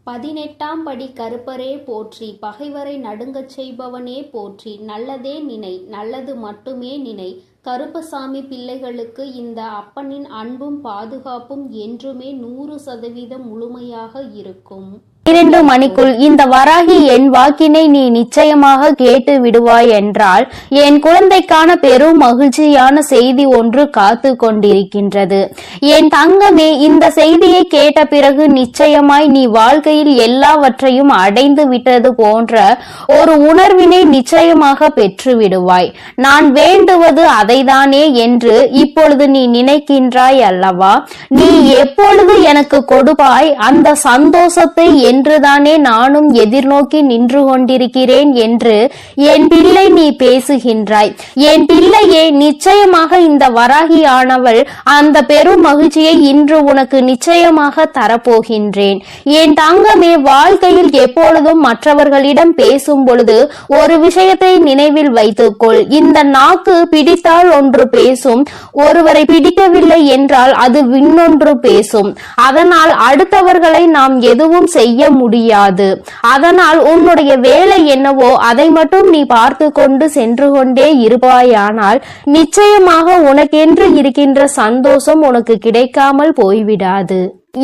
18ஆம் படி கருப்பரே போற்றி, பகைவரை நடுங்கச் செய்பவனே போற்றி, நல்லதே நினை, நல்லது மட்டுமே நினை. கருப்பசாமி பிள்ளைகளுக்கு இந்த அப்பனின் அன்பும் பாதுகாப்பும் என்றுமே 100% முழுமையாக இருக்கும். 2 மணிக்குள் இந்த வராகி என் வாக்கினை நீ நிச்சயமாக கேட்டு விடுவாய் என்றால் என் குழந்தைக்கான பெரும் மகிழ்ச்சியான செய்தி ஒன்று காத்து கொண்டிருக்கின்றது. என் தங்கமே, இந்த செய்தியை கேட்ட பிறகு நிச்சயமாய் நீ வாழ்க்கையில் எல்லாவற்றையும் அடைந்து விட்டது போன்ற ஒரு உணர்வினை நிச்சயமாக பெற்று விடுவாய். நான் வேண்டுவது அதைதானே என்று இப்பொழுது நீ நினைக்கின்றாய் அல்லவா? நீ எப்பொழுது எனக்கு கொடுப்பாய் அந்த சந்தோஷத்தை என்றுதானே நானும் எதிர்நோக்கி நின்று கொண்டிருக்கிறேன் என்று என் பிள்ளை நீ பேசுகின்றாய். என் பிள்ளையே, நிச்சயமாக இந்த வராகி ஆனவள் அந்த பெரும் மகிழ்ச்சியை இன்று உனக்கு நிச்சயமாக தரப்போகின்றேன். என் தங்கமே, வாழ்க்கையில் எப்பொழுதும் மற்றவர்களிடம் பேசும் பொழுது ஒரு விஷயத்தை நினைவில் வைத்துக்கொள். இந்த நாக்கு பிடித்தால் ஒன்று பேசும், ஒருவரை பிடிக்கவில்லை என்றால் அது இன்னொன்று பேசும். அதனால் அடுத்தவர்களை நாம் எதுவும் செய்ய முடியாது. அதனால் உன்னுடைய வேலை என்னவோ அதை மட்டும் நீ பார்த்து கொண்டு சென்று கொண்டே இருப்பாயானால் நிச்சயமாக உனக்கென்று இருக்கின்ற சந்தோஷம் உனக்கு கிடைக்காமல் போய்விடாது.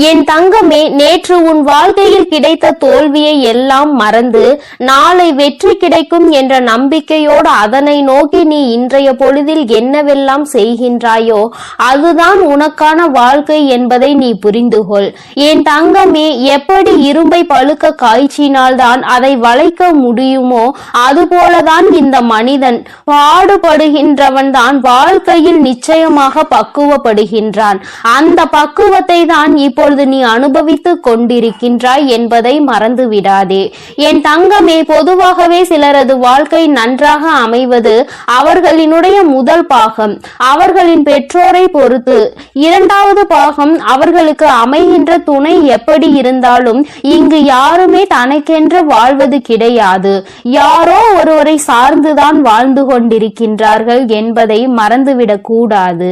என் தங்கமே, நேற்று உன் வாழ்க்கையில் கிடைத்த தோல்வியை எல்லாம் மறந்து நாளை வெற்றி கிடைக்கும் என்ற நம்பிக்கையோடு அதனை நோக்கி நீ இன்றைய பொழுதில் என்னவெல்லாம் செய்கின்றாயோ அதுதான் உனக்கான வாழ்க்கை என்பதை நீ புரிந்து கொள். என் தங்கமே, எப்படி இரும்பை பழுக்க காய்ச்சினால்தான் அதை வளைக்க முடியுமோ அதுபோலதான் இந்த மனிதன் பாடுபடுகின்றவன் தான் வாழ்க்கையில் நிச்சயமாக பக்குவப்படுகின்றான். அந்த பக்குவத்தை தான் இப்பொழுது நீ அனுபவித்துக் கொண்டிருக்கின்றாய் என்பதை மறந்து விடாதே. என் தங்கமே, பொதுவாகவே சிலரது வாழ்க்கை நன்றாக அமைவது அவர்களினுடைய முதல் பாகம் அவர்களின் பெற்றோரை பொறுத்து, 2வது பாகம் அவர்களுக்கு அமைகின்ற துணை எப்படி இருந்தாலும் இங்கு யாருமே தனக்கென்று வாழ்வது கிடையாது. யாரோ ஒருவரை சார்ந்துதான் வாழ்ந்து கொண்டிருக்கின்றார்கள் என்பதை மறந்துவிடக் கூடாது.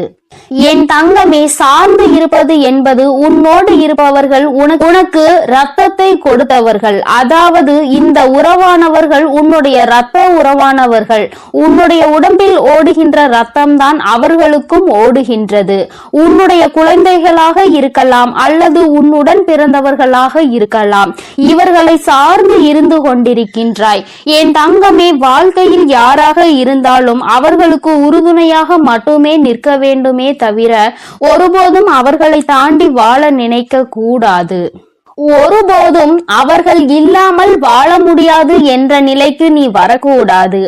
என் தங்கமே, சார்ந்து இருப்பது என்பது உன்னோடு இருப்பவர்கள் உனக்கு ரத்தத்தை கொடுத்தவர்கள். அதாவது இந்த உறவானவர்கள் உன்னுடைய இரத்த உறவானவர்கள். உன்னுடைய உடம்பில் ஓடுகின்ற ரத்தம் தான் அவர்களுக்கும் ஓடுகின்றது. உன்னுடைய குழந்தைகளாக இருக்கலாம் அல்லது உன்னுடன் பிறந்தவர்களாக இருக்கலாம். இவர்களை சார்ந்து இருந்து கொண்டிருக்கின்றாய். என் தங்கமே, வாழ்க்கையில் யாராக இருந்தாலும் அவர்களுக்கு உறுதுணையாக மட்டுமே நிற்க வேண்டுமே தவிர ஒருபோதும் அவர்களை தாண்டி வாழ நினைக்க கூடாது. ஒருபோதும் அவர்கள் இல்லாமல் வாழ முடியாது என்ற நிலைக்கு நீ வரக்கூடாது.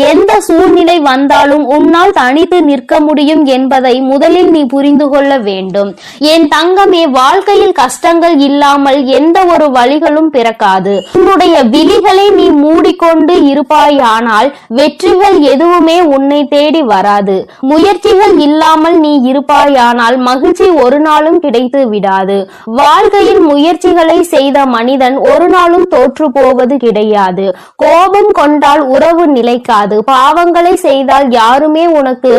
எந்த சூழ்நிலை வந்தாலும் உன்னால் தனித்து நிற்க முடியும் என்பதை முதலில் நீ புரிந்து கொள்ள வேண்டும். என் தங்கமே, வாழ்க்கையில் கஷ்டங்கள் இல்லாமல் எந்த ஒரு வழிகளும் பிறக்காது. உன்னுடைய விழிகளை நீ மூடிக்கொண்டு இருப்பாயானால் வெற்றிகள் எதுவுமே உன்னை தேடி வராது. முயற்சிகள் இல்லாமல் நீ இருப்பாயானால் மகிழ்ச்சி ஒரு நாளும் கிடைத்து விடாது. வாழ்க்கையில் முயற்சிகள் செய்த மனிதன் ஒரு நாளும் தோற்று போவது கிடையாது. கோபம் கொண்டால் உறவு நிலைக்காது. பாவங்களை செய்தால் யாருமே உனக்கு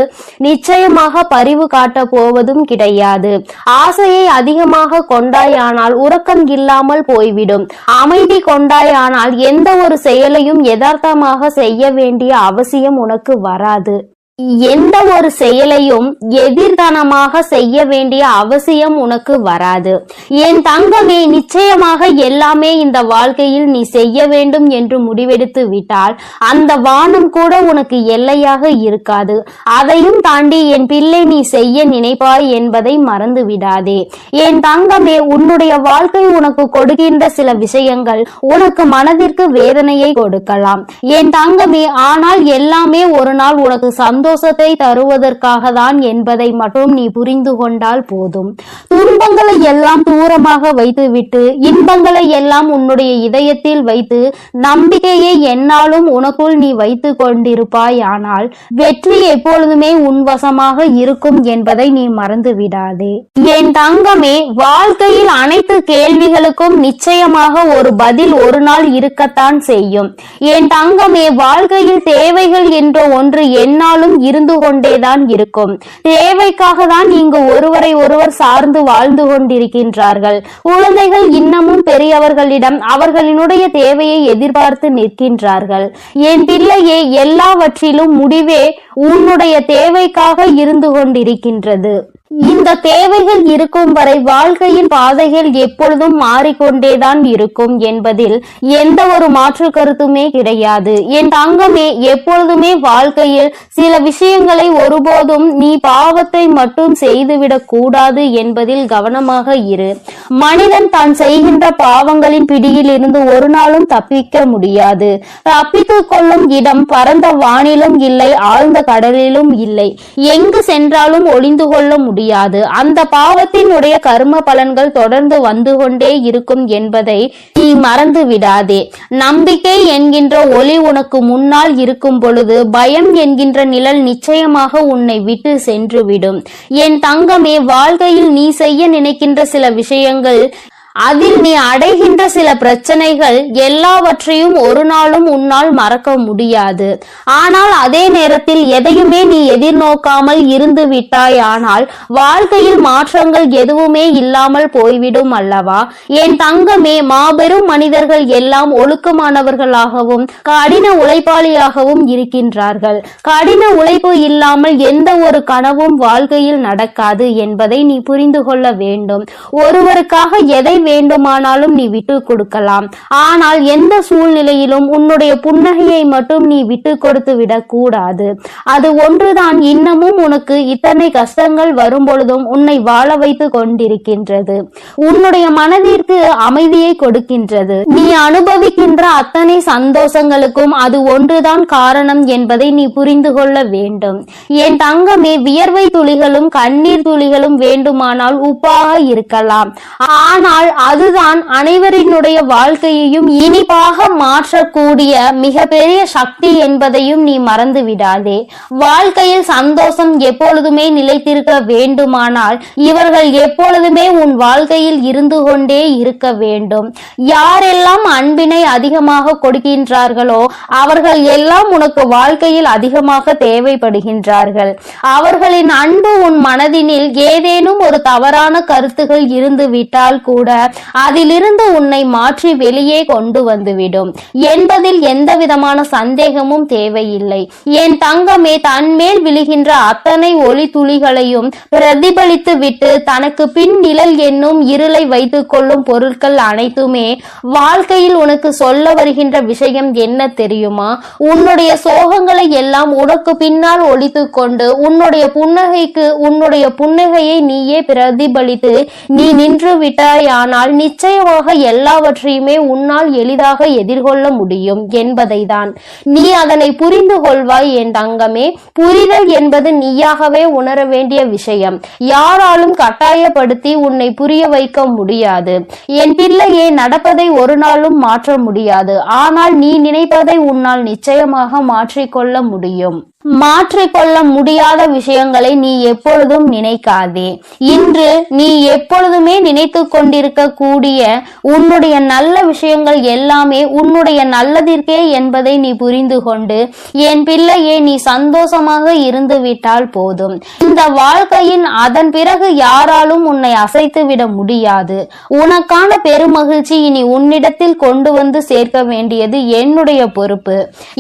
நிச்சயமாக பரிவு காட்ட போவதும் கிடையாது. ஆசையை அதிகமாக கொண்டாயானால் உறக்கம் இல்லாமல் போய்விடும். அமைதி கொண்டாயானால் எந்த ஒரு செயலையும் யதார்த்தமாக செய்ய வேண்டிய அவசியம் உனக்கு வராது. எந்த ஒரு செயலையும் எதிர்தனமாக செய்ய வேண்டிய அவசியம் உனக்கு வராது. என் தங்கமே, நிச்சயமாக எல்லாமே இந்த வாழ்க்கையில் நீ செய்ய வேண்டும் என்று முடிவெடுத்து விட்டால் அந்த வானம் கூட உனக்கு எல்லையாக இருக்காது. அதையும் தாண்டி என் பிள்ளை நீ செய்ய நினைப்பாய் என்பதை மறந்து விடாதே. என் தங்கமே, உன்னுடைய வாழ்க்கை உனக்கு கொடுக்கின்ற சில விஷயங்கள் உனக்கு மனதிற்கு வேதனையை கொடுக்கலாம். என் தங்கமே, ஆனால் எல்லாமே ஒரு நாள் உனக்கு சந்தோஷத்தை தருவதற்காக தான் என்பதை மட்டும் நீ புரிந்து கொண்டால் போதும். துன்பங்களை எல்லாம் தூரமாக வைத்துவிட்டு இன்பங்களை எல்லாம் உன்னுடைய இதயத்தில் வைத்து நம்பிக்கையை என்னாலும் உனக்குள் நீ வைத்து கொண்டிருப்பாய். ஆனால் வெற்றி எப்பொழுதுமே உன் வசமாக இருக்கும் என்பதை நீ மறந்து விடாதே. என் தங்கமே, வாழ்க்கையில் அனைத்து கேள்விகளுக்கும் நிச்சயமாக ஒரு பதில் ஒரு நாள் இருக்கத்தான் செய்யும். என் தங்கமே, வாழ்க்கையில் தேவைகள் என்ற ஒன்று என்னாலும் எப்பொழுதும் இருந்து கொண்டேதான் இருக்கும். தேவைக்காக தான் இங்கு ஒருவரை ஒருவர் சார்ந்து வாழ்ந்து கொண்டிருக்கின்றார்கள். குழந்தைகள் இன்னமும் பெரியவர்களிடம் அவர்களினுடைய தேவையை எதிர்பார்த்து நிற்கின்றார்கள். என் பிள்ளையே, எல்லாவற்றிலும் முடிவே உன்னுடைய தேவைக்காக இருந்து கொண்டிருக்கின்றது. இந்த தேவைகள் இருக்கும் வரை வாழ்க்கையின் பாதைகள் எப்பொழுதும் மாறிக்கொண்டேதான் இருக்கும் என்பதில் எந்த ஒரு மாற்று கருத்துமே கிடையாது. என் தங்கமே, எப்பொழுதுமே வாழ்க்கையில் சில விஷயங்களை ஒருபோதும் நீ பாவத்தை மட்டும் செய்துவிடக் கூடாது என்பதில் கவனமாக இரு. மனிதன் தான் செய்கின்ற பாவங்களின் பிடியில் இருந்து ஒரு நாளும் தப்பிக்க முடியாது. தப்பித்துக் கொள்ளும் இடம் பரந்த வானிலும் இல்லை, ஆழ்ந்த கடலிலும் இல்லை. எங்கு சென்றாலும் ஒளிந்து கொள்ள முடியாது. அந்த பாவத்தினுடைய கர்ம பலன்கள் தொடர்ந்து வந்து கொண்டே இருக்கும் என்பதை நீ மறந்து விடாதே. நம்பிக்கை என்கின்ற ஒளி உனக்கு முன்னால் இருக்கும் பொழுது பயம் என்கின்ற நிழல் நிச்சயமாக உன்னை விட்டு சென்றுவிடும். என் தங்கமே, வாழ்க்கையில் நீ செய்ய நினைக்கின்ற சில விஷயங்கள், அதில் நீ அடைகின்ற சில பிரச்சனைகள் எல்லாவற்றையும் ஒரு நாளும் உன்னால் மறக்க முடியாது. ஆனால் அதே நேரத்தில் எதையுமே நீ எதிர்நோக்காமல் இருந்து விட்டாய், ஆனால் வாழ்க்கையில் மாற்றங்கள் எதுவுமே இல்லாமல் போய்விடும் அல்லவா? என் தங்கமே, மாபெரும் மனிதர்கள் எல்லாம் ஒழுக்கமானவர்களாகவும் கடின உழைப்பாளியாகவும் இருக்கின்றார்கள். கடின உழைப்பு இல்லாமல் எந்த ஒரு கனவும் வாழ்க்கையில் நடக்காது என்பதை நீ புரிந்து கொள்ள வேண்டும். ஒருவருக்காக எதை வேண்டுமானாலும் நீ விட்டு கொடுக்கலாம், ஆனால் எந்த சூழ்நிலையிலும் உன்னுடைய புன்னகையை மட்டும் நீ விட்டு கொடுத்து விடக் கூடாது. அது ஒன்றுதான் இன்னமும் உனக்கு இத்தனை கஷ்டங்கள் வரும் பொழுதும் உன்னை வாழ வைத்து கொண்டிருக்கின்றது. உன்னுடைய மனதிற்கு அமைதியை கொடுக்கின்றது. நீ அனுபவிக்கின்ற அத்தனை சந்தோஷங்களுக்கும் அது ஒன்றுதான் காரணம் என்பதை நீ புரிந்து கொள்ள வேண்டும். என் தங்கமே, வியர்வை துளிகளும் கண்ணீர் துளிகளும் வேண்டுமானால் உப்பாக இருக்கலாம், ஆனால் அதுதான் அனைவரினுடைய வாழ்க்கையையும் இனிப்பாக மாற்றக்கூடிய மிகப்பெரிய சக்தி என்பதையும் நீ மறந்து விடாதே. வாழ்க்கையில் சந்தோஷம் எப்பொழுதுமே நிலைத்திருக்க வேண்டுமானால் இவர்கள் எப்பொழுதுமே உன் வாழ்க்கையில் இருந்து கொண்டே இருக்க வேண்டும். யாரெல்லாம் அன்பினை அதிகமாக கொடுக்கின்றார்களோ அவர்கள் எல்லாம் உனக்கு வாழ்க்கையில் அதிகமாக தேவைப்படுகின்றார்கள். அவர்களின் அன்பு உன் மனதினில் ஏதேனும் ஒரு தவறான கருத்துகள் இருந்து விட்டால் கூட அதிலிருந்து உன்னை மாற்றி வெளியே கொண்டு வந்துவிடும் என்பதில் எந்த விதமான சந்தேகமும் தேவையில்லை. என் தங்கமே, தன்மேல் விழுகின்ற அத்தனை ஒளி துளிகளையும் பிரதிபலித்து விட்டு தனக்கு பின் நிழல் என்னும் இருளை வைத்துக் கொள்ளும் பொருட்கள் அனைத்துமே வாழ்க்கையில் உனக்கு சொல்ல வருகின்ற விஷயம் என்ன தெரியுமா? உன்னுடைய சோகங்களை எல்லாம் உனக்கு பின்னால் ஒழித்து கொண்டு உன்னுடைய புன்னகையை நீயே பிரதிபலித்து நீ நின்று விட்டாயானால் நிச்சயமாக எல்லாவற்றையுமே உன்னால் எளிதாக எதிர்கொள்ள முடியும் என்பதை தான். நீ அதனை புரிந்து கொள்வாய் என் தங்கமே. புரிதல் என்பது நீயாகவே உணர வேண்டிய விஷயம். யாராலும் கட்டாயப்படுத்தி உன்னை புரிய வைக்க முடியாது. என் பிள்ளையே, நடப்பதை ஒரு நாளும் மாற்ற முடியாது, ஆனால் நீ நினைப்பதை உன்னால் நிச்சயமாக மாற்றிக்கொள்ள முடியும். மாற்றிக்கொள்ள முடியாத விஷயங்களை நீ எப்பொழுதும் நினைக்காதே. இன்று நீ எப்பொழுதுமே நினைத்து கொண்டிருக்க கூடிய உன்னுடைய நல்ல விஷயங்கள் எல்லாமே உன்னுடைய நல்லதிற்கே என்பதை நீ புரிந்து கொண்டு என் பிள்ளையே, நீ சந்தோஷமாக இருந்து விட்டால் போதும். இந்த வாழ்க்கையின் அதன் பிறகு யாராலும் உன்னை அசைத்து விட முடியாது. உனக்கான பெருமகிழ்ச்சி இனி உன்னிடத்தில் கொண்டு வந்து சேர்க்க வேண்டியது என்னுடைய பொறுப்பு.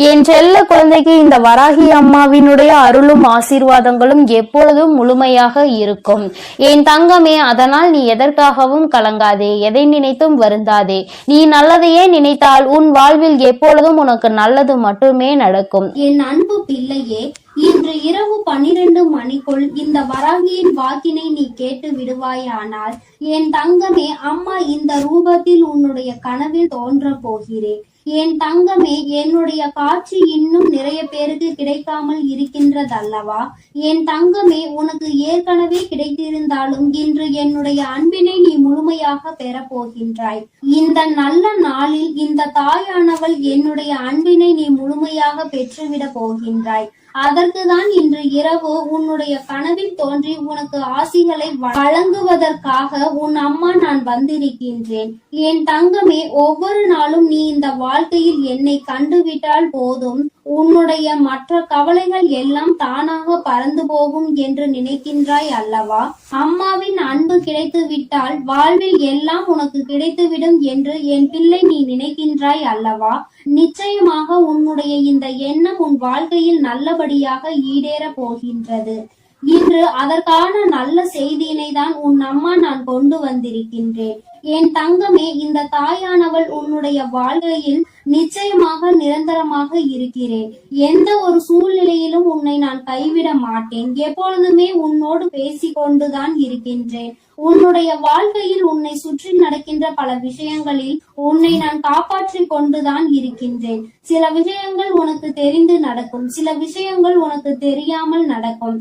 என் செல்ல குழந்தைக்கு இந்த வராகி அம்மாவினுடைய அருளும் ஆசீர்வாதங்களும் எப்பொழுதும் முழுமையாக இருக்கும். என் தங்கமே, அதனால் நீ எதற்காகவும் கலங்காதே, எதை நினைத்தும் வருந்தாதே. நீ நல்லதையே நினைத்தால் உன் வாழ்வில் எப்பொழுதும் உனக்கு நல்லது மட்டுமே நடக்கும். என் அன்பு பிள்ளையே, இன்று இரவு 12 மணிக்குள் இந்த வராகியின் வாக்கினை நீ கேட்டு விடுவாயானால் என் தங்கமே, அம்மா இந்த ரூபத்தில் உன்னுடைய கனவில் தோன்ற போகிறேன். என் தங்கமே, என்னுடைய காட்சி இன்னும் நிறைய பேருக்கு கிடைக்காமல் இருக்கின்றதல்லவா? என் தங்கமே, உனக்கு ஏற்கனவே கிடைத்திருந்தாலும் இன்று என்னுடைய அன்பினை நீ முழுமையாக பெற போகின்றாய். இந்த நல்ல நாளில் இந்த தாயானவள் என்னுடைய அன்பினை நீ முழுமையாக பெற்றுவிட போகின்றாய். அதற்குதான் இன்று இரவு உன்னுடைய கனவில் தோன்றி உனக்கு ஆசிகளை வழங்குவதற்காக உன் அம்மா நான் வந்திருக்கின்றேன். என் தங்கமே, ஒவ்வொரு நாளும் நீ இந்த வாழ்க்கையில் என்னை கண்டுவிட்டால் போதும், உன்னுடைய மற்ற கவலைகள் எல்லாம் தானாக பறந்து போகும் என்று நினைக்கின்றாய் அல்லவா? அம்மாவின் அன்பு கிடைத்து விட்டால் வாழ்வில் எல்லாம் உனக்கு கிடைத்துவிடும் என்று என் பிள்ளை நீ நினைக்கின்றாய் அல்லவா? நிச்சயமாக உன்னுடைய இந்த எண்ணம் உன் வாழ்க்கையில் நல்லபடியாக ஈடேற போகின்றது. இன்று அதற்கான நல்ல செய்தியினை தான் உன் அம்மா நான் கொண்டு வந்திருக்கின்றேன். என் தங்கமே, இந்த தாயானவள் உன்னுடைய வாழ்க்கையில் நிச்சயமாக நிரந்தரமாக இருக்கிறேன். எந்த ஒரு சூழ்நிலையிலும் உன்னை நான் கைவிட மாட்டேன். எப்பொழுதுமே உன்னோடு பேசிக்கொண்டுதான் இருக்கின்றேன். உன்னுடைய வாழ்க்கையில் உன்னை சுற்றி நடக்கின்ற பல விஷயங்களில் உன்னை நான் காப்பாற்றிக் கொண்டுதான் இருக்கின்றேன். சில விஷயங்கள் உனக்கு தெரிந்து நடக்கும், சில விஷயங்கள் உனக்கு தெரியாமல் நடக்கும்.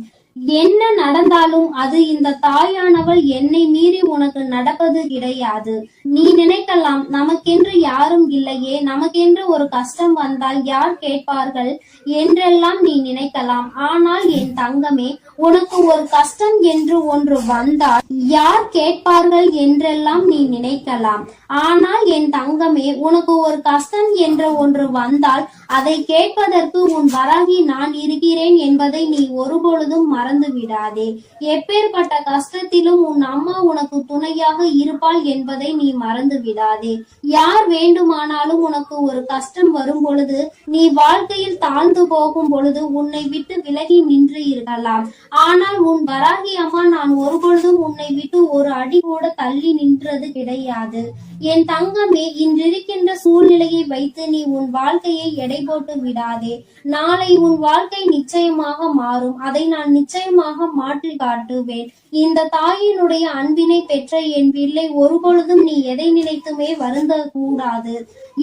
என்ன நடந்தாலும் அது இந்த தாயானவள் என்னை மீறி உனக்கு நடப்பது கிடையாது. நீ நினைக்கலாம், நமக்கென்று யாரும் இல்லையே, நமக்கென்று ஒரு கஷ்டம் வந்தால் யார் கேட்பார்கள் என்றெல்லாம் நீ நினைக்கலாம். ஆனால் என் தங்கமே, உனக்கு ஒரு கஷ்டம் என்று ஒன்று வந்தால் யார் கேட்பார்கள் என்றெல்லாம் நீ நினைக்கலாம். ஆனால் என் தங்கமே, உனக்கு ஒரு கஷ்டம் என்ற ஒன்று வந்தால் அதை கேட்பதற்கு உன் வராகி நான் இருக்கிறேன் என்பதை நீ ஒருபொழுதும் மறந்து விடாதே. எப்பேற்பட்ட கஷ்டத்திலும் உன் அம்மா உனக்கு துணையாக இருப்பாள் என்பதை நீ மறந்து விடாதே. யார் வேண்டுமானாலும் உனக்கு ஒரு கஷ்டம் வரும் பொழுது, நீ வாழ்க்கையில் தாழ்ந்து போகும் பொழுது உன்னை விட்டு விலகி நின்று இருக்கலாம். ஆனால் உன் வராகி அம்மா நான் ஒருபொழுதும் உன்னை விட்டு ஒரு அடி கூட தள்ளி நின்றது கிடையாது. என் தங்கமே, இன்றிருக்கின்ற சூழ்நிலையை வைத்து நீ உன் வாழ்க்கையை எடை போட்டு விடாதே. நாளை உன் வாழ்க்கை நிச்சயமாக மாறும். அதை நான் நிச்சயமாக மாற்றி காட்டுவேன். இந்த தாயினுடைய அன்பினை பெற்ற என் பிள்ளை, ஒருபொழுதும் நீ எதை நினைத்துமே வருந்த கூடாது.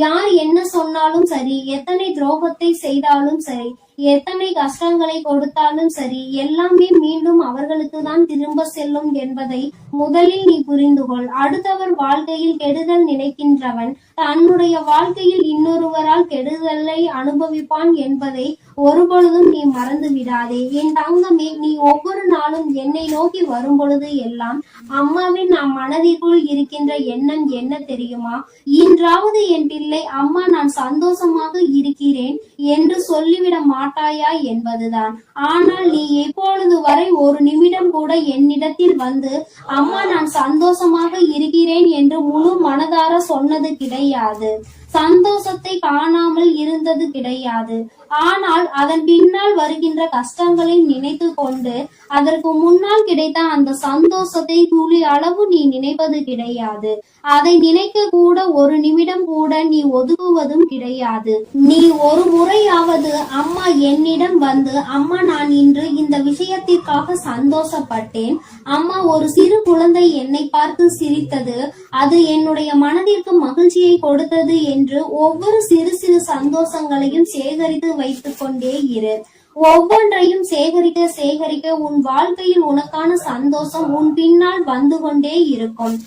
யார் என்ன சொன்னாலும் சரி, எத்தனை துரோகத்தை செய்தாலும் சரி, எத்தனை கஷ்டங்களை கொடுத்தாலும் சரி, எல்லாமே மீண்டும் அவர்களுக்கு தான் திரும்ப செல்லும் என்பதை முதலில் நீ புரிந்து கொள். அடுத்தவர் வாழ்க்கையில் கெடுதல் நினைக்கின்றவன் தன்னுடைய வாழ்க்கையில் இன்னொருவரால் கெடுதலை அனுபவிப்பான் என்பதை ஒருபொழுதும் நீ மறந்து விடாதே. என் தங்கமே, நீ ஒவ்வொரு நாளும் என்னை நோக்கி வரும் பொழுது எல்லாம் அம்மாவின் நம் மனதிற்குள் இருக்கின்ற எண்ணம் என்ன தெரியுமா? இன்றாவது என் பிள்ளை, அம்மா நான் சந்தோஷமாக இருக்கிறேன் என்று சொல்லிவிட மாட்டாயா என்பதுதான். ஆனால் நீ எப்பொழுது வரை ஒரு நிமிடம் கூட என்னிடத்தில் வந்து அம்மா நான் சந்தோஷமாக இருக்கிறேன் என்று முழு மனதார சொன்னது கிடையாது. சந்தோஷத்தை காணாமல் இருந்தது கிடையாது. ஆனால் அதன் பின்னால் வருகின்ற கஷ்டங்களை நினைத்து கொண்டு அதற்கு முன்னால் கிடைத்த அந்த சந்தோஷத்தை துளி அளவு நீ நினைப்பது கிடையாது. அதை நினைக்க கூட ஒரு நிமிடம் கூட நீ ஒதுக்குவதும் கிடையாது. நீ ஒரு முறையாவது அம்மா என்னிடம் வந்து, அம்மா நான் இன்று இந்த விஷயத்திற்காக சந்தோஷப்பட்டேன், அம்மா ஒரு சிறு குழந்தை என்னை பார்த்து சிரித்தது, அது என்னுடைய மனதிற்கு மகிழ்ச்சியை கொடுத்தது என்று ஒவ்வொரு சிறு சிறு சந்தோஷங்களையும் சேகரித்து வைத்துக் கொண்டே இரு. ஒவ்வொன்றையும் சேகரிக்க சேகரிக்க உன் வாழ்க்கையில் உனக்கான சந்தோஷம் உன் பின்னால் வந்து கொண்டே இருக்கும்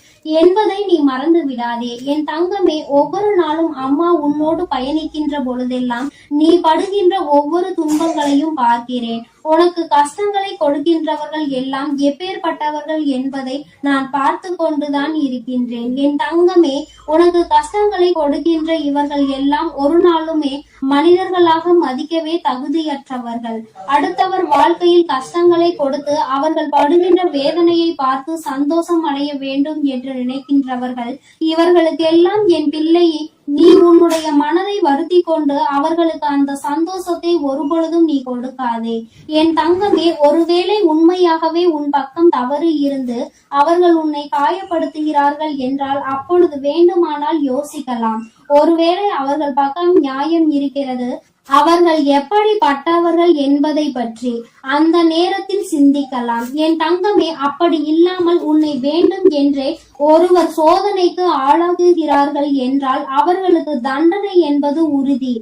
என்பதை நீ மறந்து விடாதே. என் தங்கமே, ஒவ்வொரு நாளும் அம்மா உன்னோடு பயணிக்கின்ற பொழுதெல்லாம் நீ படுகின்ற ஒவ்வொரு துன்பங்களையும் பார்க்கிறேன். உனக்கு கஷ்டங்களை கொடுக்கின்றவர்கள் எல்லாம் எப்பேற்பட்டவர்கள் என்பதை நான் பார்த்து கொண்டுதான் இருக்கின்றேன். என் தங்கமே, உனக்கு கஷ்டங்களை கொடுக்கின்ற இவர்கள் எல்லாம் ஒரு நாளுமே மனிதர்களாக மதிக்கவே தகுதியற்றவர்கள். அடுத்தவர் வாழ்க்கையில் கஷ்டங்களை கொடுத்து அவர்கள் படுகின்ற வேதனையை பார்த்து சந்தோஷம் அடைய வேண்டும் என்று நினைக்கின்றவர்கள் இவர்களுக்கெல்லாம் என் பிள்ளையை நீ உன்னுடைய மனதை வருத்தி கொண்டு அவர்களுக்கு அந்த சந்தோஷத்தை ஒருபொழுதும் நீ கொடுக்காதே. என் தங்கமே, ஒருவேளை உண்மையாகவே உன் பக்கம் தவறு இருந்து அவர்கள் உன்னை காயப்படுத்துகிறார்கள் என்றால் அப்பொழுது வேண்டுமானால் யோசிக்கலாம். ஒருவேளை அவர்கள் பக்கம் நியாயம் இருக்கிறது, அவர்கள் எப்படிப்பட்டவர்கள் என்பதை பற்றி அந்த நேரத்தில் சிந்திக்கலாம். என் தங்கமே, அப்படி இல்லாமல் உன்னை வேண்டும் என்றே ஒருவர் சோதனைக்கு ஆளாகுகிறார்கள் என்றால் அவர்களுக்கு தண்டனை என்பது உறுதி.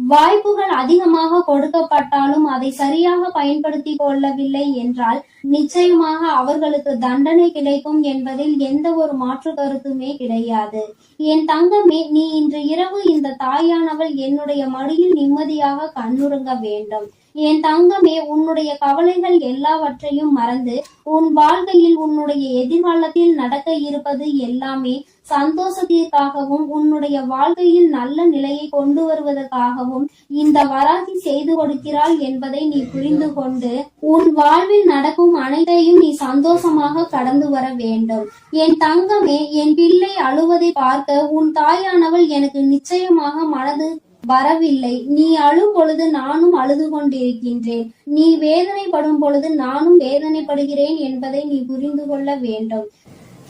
வாய்ப்புகள் அதிகமாக கொடுக்கப்பட்டாலும் அதை சரியாக பயன்படுத்தி கொள்ளவில்லை என்றால் நிச்சயமாக அவர்களுக்கு தண்டனை கிடைக்கும் என்பதில் எந்த ஒரு மாற்று கருத்துமே கிடையாது. என் தங்கமே, நீ இன்று இரவு இந்த தாயானவள் என்னுடைய மடியில் நிம்மதியாக கண்ணுறங்க வேண்டும். என் தங்கமே, உன்னுடைய கவலைகள் எல்லாவற்றையும் மறந்து உன் வாழ்க்கையில் உன்னுடைய எதிர்காலத்தில் நடக்க இருப்பது எல்லாமே சந்தோஷத்திற்காகவும் உன்னுடைய வாழ்க்கையில் நல்ல நிலையை கொண்டு வருவதற்காகவும் இந்த வராகி செய்து கொடுக்கிறாள் என்பதை நீ புரிந்து கொண்டு உன் வாழ்வில் நடக்கும் அனைத்தையும் நீ சந்தோஷமாக கடந்து வர வேண்டும். என் தங்கமே, என் பிள்ளை அழுவதை பார்க்க உன் தாயானவள் எனக்கு நிச்சயமாக மனது வரவில்லை. நீ அழும் பொழுது நானும் அழுது கொண்டிருக்கின்றேன். நீ வேதனைப்படும் பொழுது நானும் வேதனைப்படுகிறேன் என்பதை நீ புரிந்து கொள்ள வேண்டும்.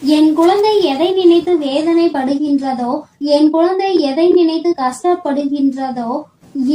என் குழந்தை எதை நினைத்து வேதனைப்படுகின்றதோ, என் குழந்தை எதை நினைத்து கஷ்டப்படுகின்றதோ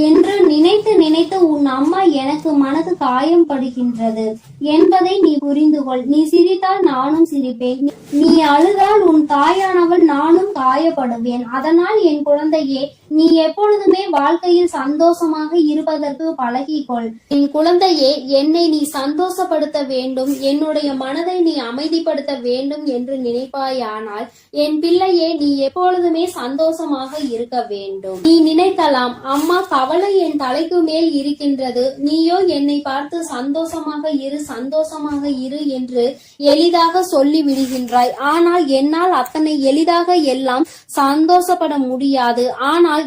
என்று நினைத்து நினைத்து உன் அம்மா எனக்கு மனது காயம் படுகின்றது என்பதை நீ புரிந்து கொள். நீ சிரித்தால் நானும் சிரிப்பேன், நீ அழுதால் உன் தாயானவள் நானும் காயப்படுவேன். அதனால் என் குழந்தையே, நீ எப்பொழுதுமே வாழ்க்கையில் சந்தோஷமாக இருப்பதற்கு பழகிக்கொள். என் குழந்தையே, என்னை நீ சந்தோஷப்படுத்த வேண்டும், என்னுடைய மனதை நீ அமைதிப்படுத்த வேண்டும் என்று நினைப்பாயானால் என் பிள்ளையே, நீ எப்பொழுதுமே சந்தோஷமாக இருக்க வேண்டும். நீ நினைக்கலாம், அம்மா கவலை என் தலைக்கு மேல் இருக்கின்றது, நீயோ என்னை பார்த்து சந்தோஷமாக இரு சந்தோஷமாக இரு என்று எளிதாக சொல்லி விடுகின்றாய். ஆனால் என்னால் அத்தனை எளிதாக எல்லாம் சந்தோஷப்பட முடியாது. ஆனால்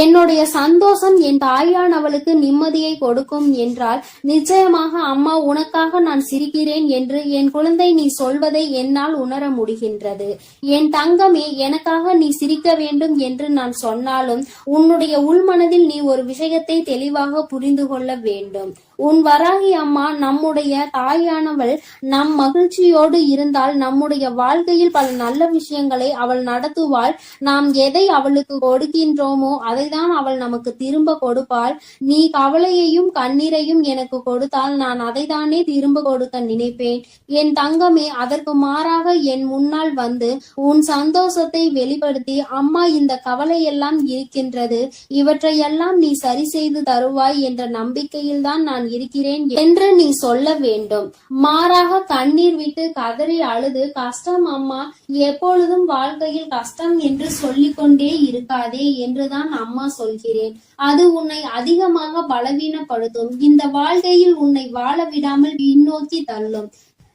என்னுடைய சந்தோஷம் என் தாயானவளுக்கு நிம்மதியை கொடுக்கும் என்றால் நிச்சயமாக அம்மா உனக்காக நான் சிரிக்கிறேன் என்று என் குழந்தை நீ சொல்வதை என்னால் உணர முடிகின்றது. என் தங்கமே, எனக்காக நீ சிரிக்க வேண்டும் என்று நான் சொன்னாலும் உன்னுடைய உள்மனதில் நீ ஒரு விஷயத்தை தெளிவாக புரிந்து கொள்ள வேண்டும். உன் வராகி அம்மா நம்முடைய தாயானவள் நம் மகிழ்ச்சியோடு இருந்தால் நம்முடைய வாழ்க்கையில் பல நல்ல விஷயங்களை அவள் நடத்துவாள். நாம் எதை அவளுக்கு கொடுக்கின்றோமோ அதைதான் அவள் நமக்கு திரும்ப கொடுப்பாள். நீ கவலையையும் கண்ணீரையும் எனக்கு கொடுத்தால் நான் அதைத்தானே திரும்ப கொடுக்க நினைப்பேன். என் தங்கமே, அதற்கு மாறாக என் முன்னால் வந்து உன் சந்தோஷத்தை வெளிப்படுத்தி, அம்மா இந்த கவலையெல்லாம் இருக்கின்றது, இவற்றையெல்லாம் நீ சரி செய்து தருவாய் என்ற நம்பிக்கையில் தான் நான் இருக்கிறேன் என்று நீ சொல்ல வேண்டும். மாறாக கண்ணீர் விட்டு கதறி அழுது, கஷ்டம் அம்மா, எப்பொழுதும் வாழ்க்கையில் கஷ்டம் என்று சொல்லிக் கொண்டே இருக்காதே என்றுதான் அம்மா சொல்கிறேன். அது உன்னை அதிகமாக பலவீனப்படுத்தும். இந்த வாழ்க்கையில் உன்னை வாழ விடாமல் பின்னோக்கி தள்ளும்.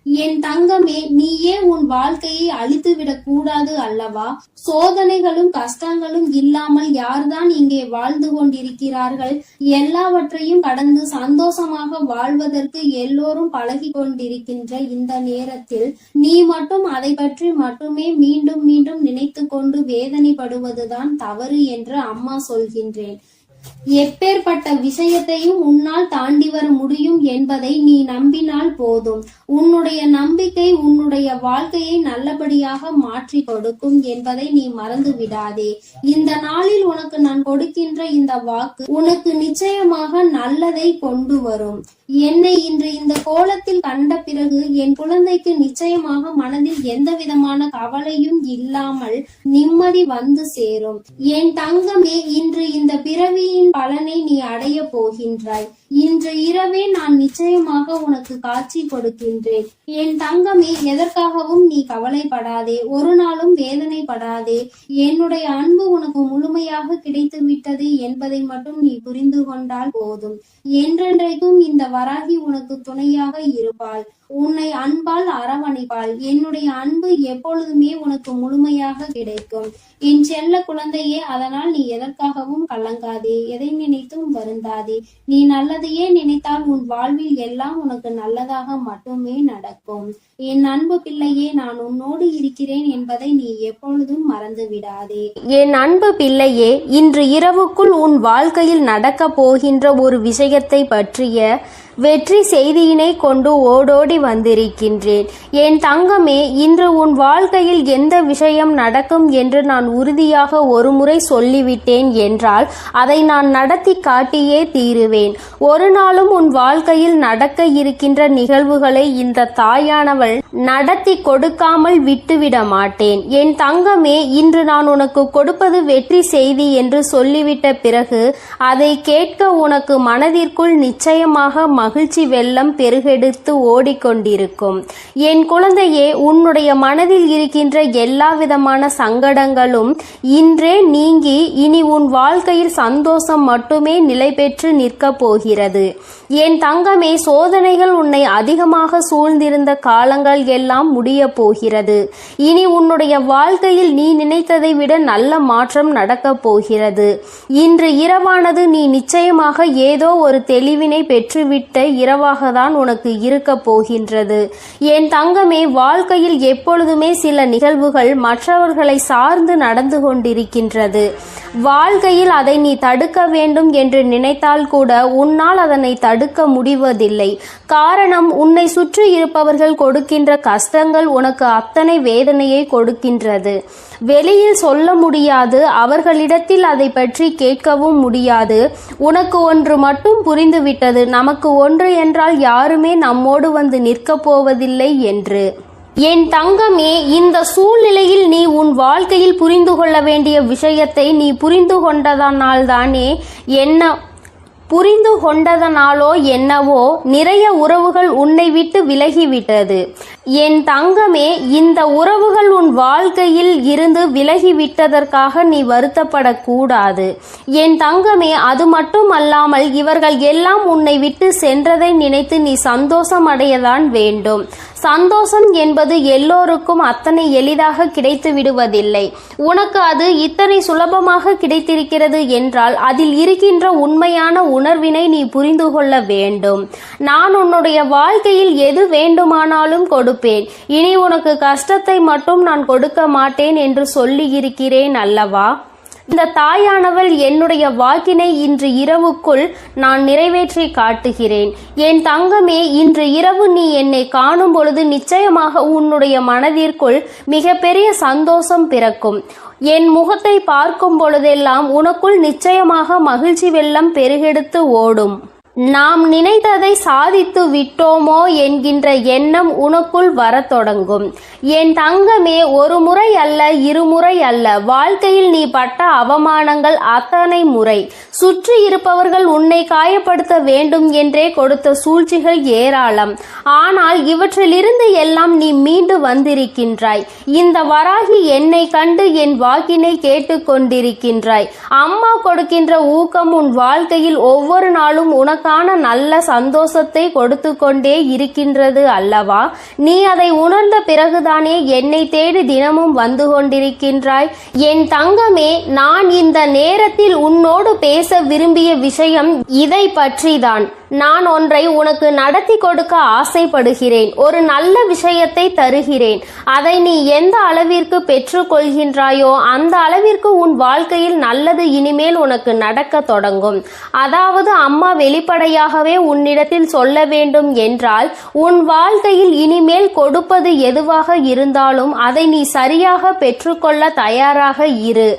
என் தங்கமே, நீயே உன் வாழ்க்கையை அழித்துவிடக் கூடாது அல்லவா? சோதனைகளும் கஷ்டங்களும் இல்லாமல் யார்தான் இங்கே வாழ்ந்து கொண்டிருக்கிறார்கள்? எல்லாவற்றையும் கடந்து சந்தோஷமாக வாழ்வதற்கு எல்லோரும் பழகி கொண்டிருக்கின்ற இந்த நேரத்தில் நீ மட்டும் அதை பற்றி மட்டுமே மீண்டும் மீண்டும் நினைத்து கொண்டு வேதனைப்படுவதுதான் தவறு என்று அம்மா சொல்கின்றேன். எப்பேற்பட்ட விஷயத்தையும் உன்னால் தாண்டி வர முடியும் என்பதை நீ நம்பினால் போதும். உன்னுடைய நம்பிக்கை உன்னுடைய வாழ்க்கையை நல்லபடியாக மாற்றி கொடுக்கும் என்பதை நீ மறந்து விடாதே. இந்த நாளில் உனக்கு நான் கொடுக்கின்ற இந்த வாக்கு உனக்கு நிச்சயமாக நல்லதை கொண்டு வரும். என்னை இன்று இந்த கோலத்தில் கண்ட பிறகு என் குழந்தைக்கு நிச்சயமாக மனதில் எந்த விதமான கவலையும் இல்லாமல் நிம்மதி வந்து சேரும். என் தங்கமே, இன்று இந்த பிறவியின் பலனை நீ அடைய போகின்றாய். இன்று இரவே நான் நிச்சயமாக உனக்கு காட்சி கொடுக்கின்றேன். என் தங்கமே, எதற்காகவும் நீ கவலைப்படாதே, ஒரு நாளும் வேதனைப்படாதே. என்னுடைய அன்பு உனக்கு முழுமையாக கிடைத்து விட்டது என்பதை மட்டும் நீ புரிந்து கொண்டால் போதும். என்றென்றைக்கும் இந்த வராகி உனக்கு துணையாக இருப்பாள், உன்னை அன்பால் அரவணைப்பாள். என்னுடைய அன்பு எப்பொழுதுமே உனக்கு முழுமையாக கிடைக்கும் என் செல்ல குழந்தையே. அதனால் நீ எதற்காகவும் கலங்காதே, எதை நினைத்தும் வருந்தாதே. நீ நல்லதையே நினைத்தால் உன் வாழ்வில் எல்லாம் உனக்கு நல்லதாக மட்டுமே நடக்கும். என் அன்பு பிள்ளையே, நான் உன்னோடு இருக்கிறேன் என்பதை நீ எப்பொழுதும் மறந்து விடாதே. என் அன்பு பிள்ளையே, இன்று இரவுக்குள் உன் வாழ்க்கையில் நடக்க போகின்ற ஒரு விஷயத்தை பற்றிய வெற்றி செய்தியினை கொண்டு ஓடோடி வந்திருக்கின்றேன். என் தங்கமே, இன்று உன் வாழ்க்கையில் எந்த விஷயம் நடக்கும் என்று நான் உறுதியாக ஒருமுறை சொல்லிவிட்டேன் என்றால் அதை நான் நடத்தி காட்டியே தீருவேன். ஒரு நாளும் உன் வாழ்க்கையில் நடக்க இருக்கின்ற நிகழ்வுகளை இந்த தாயானவள் நடத்தி கொடுக்காமல் விட்டுவிட மாட்டேன். என் தங்கமே, இன்று நான் உனக்கு கொடுப்பது வெற்றி செய்தி என்று சொல்லிவிட்ட பிறகு அதை கேட்க உனக்கு மனதிற்குள் நிச்சயமாக மகிழ்ச்சி வெள்ளம் பெருகெடுத்து ஓடிக்கொண்டு கொண்டிருக்கும். என் குழந்தையே, உன்னுடைய மனதில் இருக்கின்ற எல்லா விதமான சங்கடங்களும் இன்றே நீங்கி இனி உன் வாழ்க்கையில் சந்தோஷம் மட்டுமே நிலை பெற்று நிற்கப் போகிறது. என் தங்கமே, சோதனைகள் உன்னை அதிகமாக சூழ்ந்திருந்த காலங்கள் எல்லாம் முடிய போகிறது. இனி உன்னுடைய வாழ்க்கையில் நீ நினைத்ததை விட நல்ல மாற்றம் நடக்கப் போகிறது. இன்று இரவானது நீ நிச்சயமாக ஏதோ ஒரு தெளிவினை பெற்றுவிட்ட இரவாக தான் உனக்கு இருக்க போகின்றது. என் தங்கமே, வாழ்க்கையில் எப்பொழுதுமே சில நிகழ்வுகள் மற்றவர்களை சார்ந்து நடந்து கொண்டிருக்கின்றது. வாழ்க்கையில் அதை நீ தடுக்க வேண்டும் என்று நினைத்தால் கூட உன்னால் அதனை தடுக்க முடிவதில்லை. காரணம், உன்னை சுற்றி இருப்பவர்கள் கொடுக்கின்ற கஷ்டங்கள் உனக்கு அத்தனை வேதனையை கொடுக்கின்றது. வெளியில் சொல்ல முடியாது, அவர்களிடத்தில் அதை பற்றி கேட்கவும் முடியாது. உனக்கு ஒன்று மட்டும் புரிந்துவிட்டது, நமக்கு ஒன்று என்றால் யாருமே நம்மோடு வந்து நிற்கப் போவதில்லை என்று. என் தங்கமே, இந்த சூழ்நிலையில் நீ உன் வாழ்க்கையில் புரிந்து கொள்ள வேண்டிய விஷயத்தை நீ புரிந்து கொண்டதனாலோ என்னவோ நிறைய உறவுகள் உன்னை விட்டு விலகிவிட்டது. என் தங்கமே, இந்த உறவுகள் உன் வாழ்க்கையில் இருந்து விலகிவிட்டதற்காக நீ வருத்தப்படக்கூடாது. என் தங்கமே, அது மட்டும் அல்லாமல் இவர்கள் எல்லாம் உன்னை விட்டு சென்றதை நினைத்து நீ சந்தோஷம் அடையதான் வேண்டும். சந்தோஷம் என்பது எல்லோருக்கும் அத்தனை எளிதாக கிடைத்து விடுவதில்லை. உனக்கு அது இத்தனை சுலபமாக கிடைத்திருக்கிறது என்றால் அதில் இருக்கின்ற உண்மையான உணர்வினை நீ புரிந்து கொள்ள வேண்டும். நான் உன்னுடைய வாழ்க்கையில் எது வேண்டுமானாலும் கொடுப்பேன், இனி உனக்கு கஷ்டத்தை மட்டும் நான் கொடுக்க மாட்டேன் என்று சொல்லி இருக்கிறேன் அல்லவா? இந்த தாயானவள் என்னுடைய வாக்கினை இன்று இரவுக்குள் நான் நிறைவேற்றி காட்டுகிறேன். என் தங்கமே, இன்று இரவு நீ என்னை காணும் பொழுது நிச்சயமாக உன்னுடைய மனதிற்குள் மிகப்பெரிய சந்தோஷம் பிறக்கும். என் முகத்தை பார்க்கும் பொழுதெல்லாம் உனக்குள் நிச்சயமாக மகிழ்ச்சி வெள்ளம் பெருகெடுத்து ஓடும். நாம் நினைத்ததை சாதித்து விட்டோமோ என்கின்ற எண்ணம் உனக்குள் வரத் தொடங்கும். என் தங்கமே, ஒரு முறை அல்ல, இருமுறை அல்ல, வாழ்க்கையில் நீ பட்ட அவமானங்கள் அத்தனை முறை. சுற்றி இருப்பவர்கள் உன்னை காயப்படுத்த வேண்டும் என்றே கொடுத்த சூழ்ச்சிகள் ஏராளம். ஆனால் இவற்றிலிருந்து எல்லாம் நீ மீண்டு வந்திருக்கின்றாய். இந்த வராகி என்னை கண்டு என் வாக்கினை கேட்டுக்கொண்டிருக்கின்றாய். அம்மா கொடுக்கின்ற ஊக்கம் உன் வாழ்க்கையில் ஒவ்வொரு நாளும் உனக்கு நல்ல சந்தோஷத்தை கொடுத்து கொண்டே இருக்கின்றது அல்லவா? நீ அதை உணர்ந்த பிறகுதானே என்னை தேடி தினமும் வந்து கொண்டிருக்கின்றாய். என் தங்கமே, நான் இந்த நேரத்தில் உன்னோடு பேச விரும்பிய விஷயம் இதை பற்றிதான். நான் ஒன்றை உனக்கு நடத்தி கொடுக்க ஆசைப்படுகிறேன். ஒரு நல்ல விஷயத்தை தருகிறேன். அதை நீ எந்த அளவிற்கு பெற்றுக்கொள்கின்றாயோ அந்த அளவிற்கு உன் வாழ்க்கையில் நல்லது இனிமேல் உனக்கு நடக்க தொடங்கும். அதாவது அம்மா வெளிப்படையாகவே உன்னிடத்தில் சொல்ல வேண்டும் என்றால், உன் வாழ்க்கையில் இனிமேல் கொடுப்பது எதுவாக இருந்தாலும் அதை நீ சரியாக பெற்றுக்கொள்ள தயாராக இரு.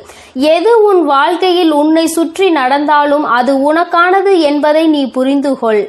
எது உன் வாழ்க்கையில் உன்னை சுற்றி நடந்தாலும் அது உனக்கானது என்பதை நீ புரிந்து கொள்.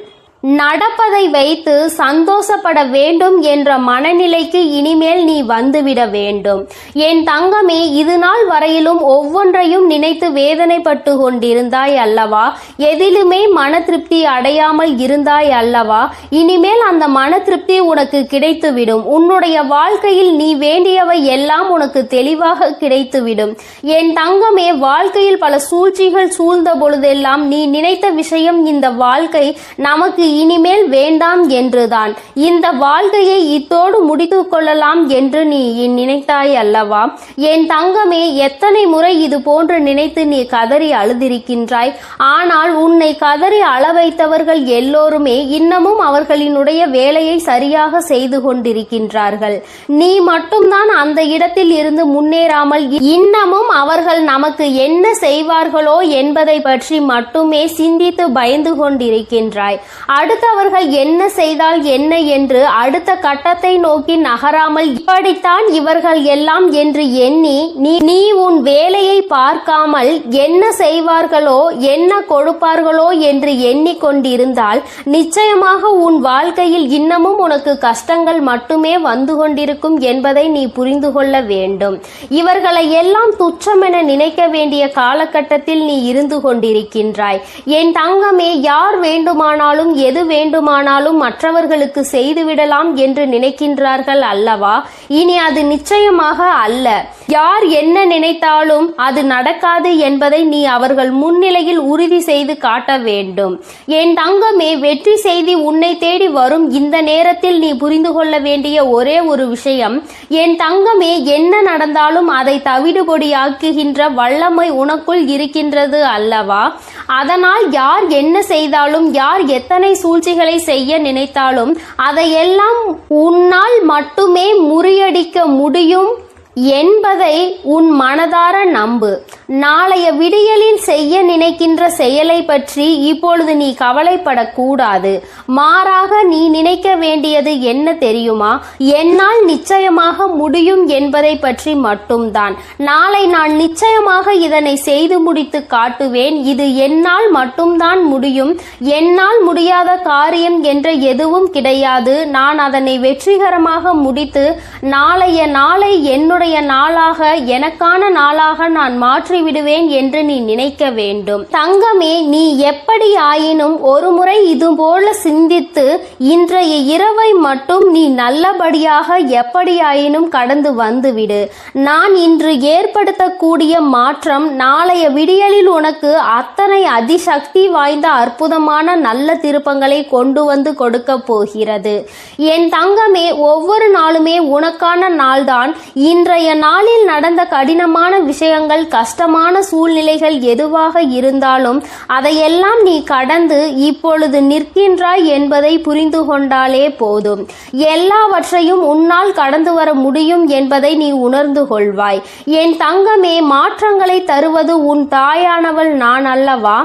நடப்பதை வைத்து சந்தோஷப்பட வேண்டும் என்ற மனநிலைக்கு இனிமேல் நீ வந்துவிட வேண்டும். என் தங்கமே, இது நாள் வரையிலும் ஒவ்வொன்றையும் நினைத்து வேதனைப்பட்டு கொண்டிருந்தாய் அல்லவா? எதிலுமே மன திருப்தி அடையாமல் இருந்தாய் அல்லவா? இனிமேல் அந்த மன திருப்தி உனக்கு கிடைத்துவிடும். உன்னுடைய வாழ்க்கையில் நீ வேண்டியவை எல்லாம் உனக்கு தெளிவாக கிடைத்துவிடும். என் தங்கமே, வாழ்க்கையில் பல சூழ்ச்சிகள் சூழ்ந்த பொழுதெல்லாம் நீ நினைத்த விஷயம், இந்த வாழ்க்கை நமக்கு இனிமேல் வேண்டாம் என்றுதான். இந்த வாழ்க்கையை இத்தோடு முடித்து கொள்ளலாம் என்று நீ நினைத்தாய் அல்லவா? என் தங்கமே, எத்தனை முறை இது போன்று நினைத்து நீ கதறி அழுதிருக்கின்றாய். ஆனால் உன்னை கதறி அள வைத்தவர்கள் எல்லோருமே இன்னமும் அவர்களினுடைய வேலையை சரியாக செய்து கொண்டிருக்கின்றார்கள். நீ மட்டும்தான் அந்த இடத்தில் இருந்து முன்னேறாமல் இன்னமும் அவர்கள் நமக்கு என்ன செய்வார்களோ என்பதை பற்றி மட்டுமே சிந்தித்து பயந்து கொண்டிருக்கின்றாய். அடுத்தவர்கள் என்ன செய்தால் என்ன என்று அடுத்த கட்டத்தை நோக்கி நகராமல் இப்படித்தான் இவர்கள் எல்லாம் என்று எண்ணி நீ உன் வேலையை பார்க்காமல் என்ன செய்வார்களோ என்ன கொடுப்பார்களோ என்று எண்ணிக்கொண்டிருந்தால் நிச்சயமாக உன் வாழ்க்கையில் இன்னமும் உனக்கு கஷ்டங்கள் மட்டுமே வந்து கொண்டிருக்கும் என்பதை நீ புரிந்து கொள்ள வேண்டும். இவர்களை எல்லாம் துச்சமென நினைக்க வேண்டிய காலகட்டத்தில் நீ இருந்து கொண்டிருக்கின்றாய். என் தங்கமே, யார் வேண்டுமானாலும் எது வேண்டுமானாலும் மற்றவர்களுக்கு செய்துவிடலாம் என்று நினைக்கின்றார்கள் அல்லவா? இனி அது நிச்சயமாக அல்ல. யார் என்ன நினைத்தாலும் அது நடக்காது என்பதை நீ அவர்கள் முன்னிலையில் உறுதி செய்து காட்ட வேண்டும். என் தங்கமே, வெற்றி செய்தி உன்னை தேடி வரும் இந்த நேரத்தில் நீ புரிந்து கொள்ள வேண்டிய ஒரே ஒரு விஷயம், என் தங்கமே, என்ன நடந்தாலும் அதை தவிடுபொடியாக்குகின்ற வல்லமை உனக்குள் இருக்கின்றது அல்லவா? அதனால் யார் என்ன செய்தாலும், யார் எத்தனை சூழ்ச்சிகளை செய்ய நினைத்தாலும் அதையெல்லாம் உன்னால் மட்டுமே முறியடிக்க முடியும் என்பதை உன் மனதார நம்பு. நாளைய விடியலில் செய்ய நினைக்கின்ற செயலை பற்றி இப்பொழுது நீ கவலைப்படக்கூடாது. மாறாக நீ நினைக்க வேண்டியது என்ன தெரியுமா? என்னால் நிச்சயமாக முடியும் என்பதை பற்றி மட்டும்தான். நாளை நான் நிச்சயமாக இதனை செய்து முடித்து காட்டுவேன். இது என்னால் மட்டும்தான் முடியும். என்னால் முடியாத காரியம் என்ற எதுவும் கிடையாது. நான் அதனை வெற்றிகரமாக முடித்து நாளைய நாளை என்னுடைய நாளாக, எனக்கான நாளாக நான் மாற்றி விடுவேன் என்று நீ நினைக்க வேண்டும். தங்கமே, நீ எப்படி ஆயினும் ஒரு முறை இதுபோல சிந்தித்து இன்றைய இரவை மட்டும் நீ நல்லபடியாக எப்படியாயினும் கடந்து வந்துவிடு. நான் இன்று ஏற்படுத்தக்கூடிய மாற்றம் நாளைய விடியலில் உனக்கு அத்தனை அதிசக்தி வாய்ந்த அற்புதமான நல்ல திருப்பங்களை கொண்டு வந்து கொடுக்க போகிறது. என் தங்கமே, ஒவ்வொரு நாளுமே உனக்கான நாள்தான். இன்றைய நாளில் நடந்த கடினமான விஷயங்கள், கஷ்டமான சூழ்நிலைகள் எதுவாக இருந்தாலும் அதையெல்லாம் நீ கடந்து இப்பொழுது நிற்கின்றாய் என்பதை புரிந்து கொண்டாலே போதும். எல்லாவற்றையும் உன்னால் கடந்து வர முடியும் என்பதை நீ உணர்ந்து கொள்வாய். என் தங்கமே, மாற்றங்களை தருவது உன் தாயானவள் நான் அல்லவா?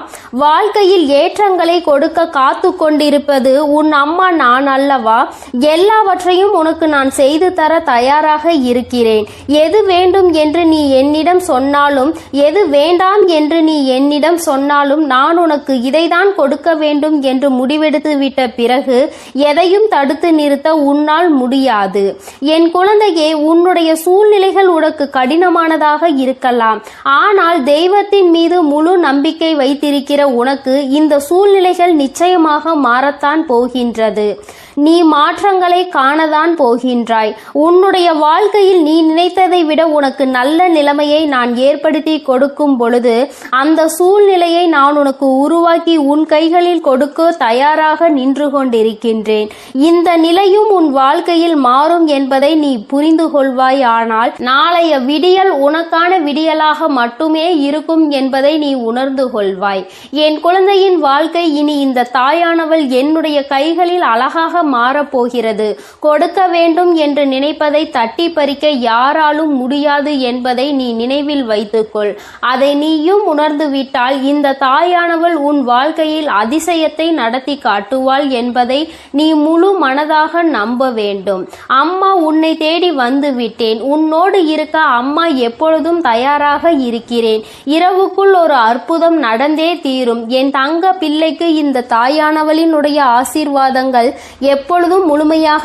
வாழ்க்கையில் ஏற்றங்களை கொடுக்க காத்து கொண்டிருப்பது உன் அம்மா நான் அல்லவா? எல்லாவற்றையும் உனக்கு நான் செய்து தர தயாராக இருக்கிறேன். எது வேண்டும் என்று நீ என்னிடம் சொன்னாலும், எது வேண்டாம் என்று நீ என்னிடம் சொன்னாலும், நான் உனக்கு இதைதான் கொடுக்க வேண்டும் என்று முடிவெடுத்து விட்ட பிறகு எதையும் தடுத்து நிறுத்த உன்னால் முடியாது. என் குழந்தையே, உன்னுடைய சூழ்நிலைகள் உனக்கு கடினமானதாக இருக்கலாம். ஆனால் தெய்வத்தின் மீது முழு நம்பிக்கை வைத்திருக்கிற உனக்கு இந்த சூழ்நிலைகள் நிச்சயமாக மாறத்தான் போகின்றது. நீ மாற்றங்களை காணதான் போகின்றாய். உன்னுடைய வாழ்க்கையில் நீ நினைத்ததை விட உனக்கு நல்ல நிலைமையை நான் ஏற்படுத்தி கொடுக்கும் பொழுது அந்த சூழ்நிலையை நான் உனக்கு உருவாக்கி உன் கைகளில் கொடுக்க தயாராக நின்று கொண்டிருக்கின்றேன். இந்த நிலையும் உன் வாழ்க்கையில் மாறும் என்பதை நீ புரிந்து கொள்வாய். ஆனால் நாளைய விடியல் உனக்கான விடியலாக மட்டுமே இருக்கும் என்பதை நீ உணர்ந்து கொள்வாய். என் குழந்தையின் வாழ்க்கை இனி இந்த தாயானவள் என்னுடைய கைகளில் அழகாக மாறப்போகிறது. கொடுக்க வேண்டும் என்று நினைப்பதை தட்டி பறிக்க யாராலும் முடியாது என்பதை நீ நினைவில் வைத்துக்கொள். அதை நீயும் உணர்ந்து விட்டால் இந்த தாயானவள் உன் வாழ்க்கையில் அதிசயத்தை நடத்தி காட்டுவாள் என்பதை நீ முழு மனதாக நம்ப வேண்டும். அம்மா உன்னை தேடி வந்து விட்டேன். உன்னோடு இருக்க அம்மா எப்பொழுதும் தயாராக இருக்கிறேன். இரவுக்குள் ஒரு அற்புதம் நடந்தே தீரும். என் தங்க பிள்ளைக்கு இந்த தாயானவளினுடைய ஆசீர்வாதங்கள் எப்பொழுதும் முழுமையாக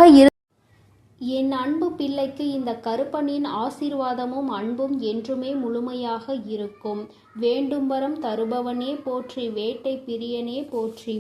என் அன்பு பிள்ளைக்கு இந்த கருப்பனின் ஆசீர்வாதமும் அன்பும் என்றுமே முழுமையாக இருக்கும். வேண்டும் வரம் தருபவனே போற்றி, வேட்டை பிரியனே போற்றி.